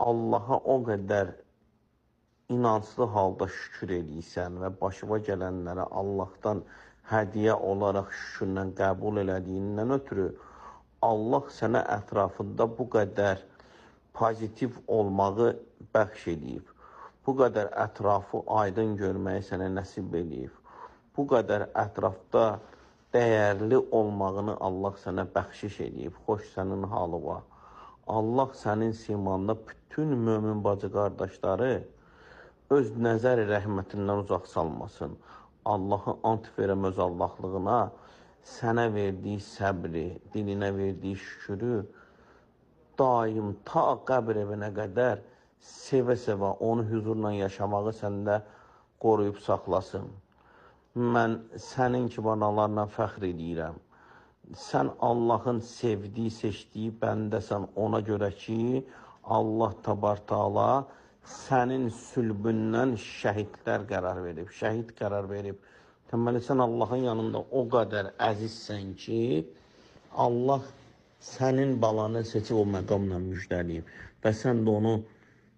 Allaha o qədər inanclı halda şükür edirsən və başıma gələnlərə Allahdan hədiyyə olaraq şükürlə qəbul elədiyindən ötürü Allah sənə ətrafında bu qədər pozitiv olmağı bəxş edib. Bu qədər ətrafı aydın görməyi sənə nəsib edib. Bu qədər ətrafda dəyərli olmağını Allah sənə bəxşiş edib. Xoş sənin halı var. Allah sənin simanda bütün mömin bacı qardaşları öz nəzər rəhmətindən uzaq salmasın. Allahı ant verəm öz Allahlığına, sənə verdiyi səbri, dilinə verdiyi şükürü daim ta qəbr evinə qədər sevə-sevə onu huzurla yaşamağı səndə qoruyub saxlasın. Mən sənin kimi analarla fəxr edirəm. Sən Allahın sevdiyi, seçdiyi bəndəsən ona görə ki, Allah Təbarətəala sənin sülbündən şəhidlər qərar verib, şəhid qərar verib. Deməli, sən Allahın yanında o qədər əzizsən ki, Allah sənin balanı seçib o məqamla müjdəliyib. Və sən də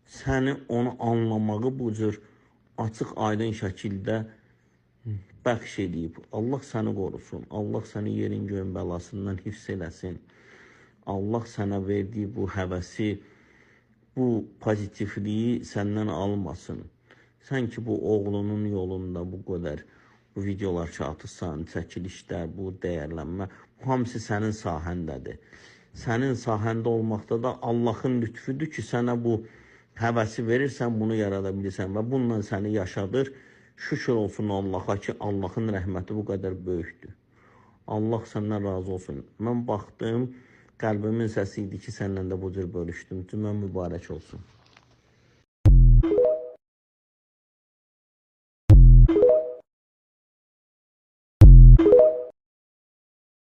səni onu anlamağı bu cür açıq, aydın şəkildə bəxş edib. Allah səni qorusun. Allah səni yerin göyün bəlasından hifz eləsin. Allah sənə verdiyi bu həvəsi, bu pozitivliyi səndən almasın. Sən ki, bu oğlunun yolunda bu qədər bu videolar atırsan, çəkilişlər, bu dəyərlənmə, bu hamısı sənin sahəndədir. Sənin sahəndə olmaqda da Allahın lütfüdür ki, sənə bu həvəsi verirsən, bunu yarada bilirsən və bununla səni yaşadır. Şükür olsun Allaha ki, Allahın rəhməti bu qədər böyükdür. Allah səndən razı olsun. Mən baxdım, qəlbimin səsi idi ki, səndən də bu cür bölüşdüm. Cümə mübarək olsun.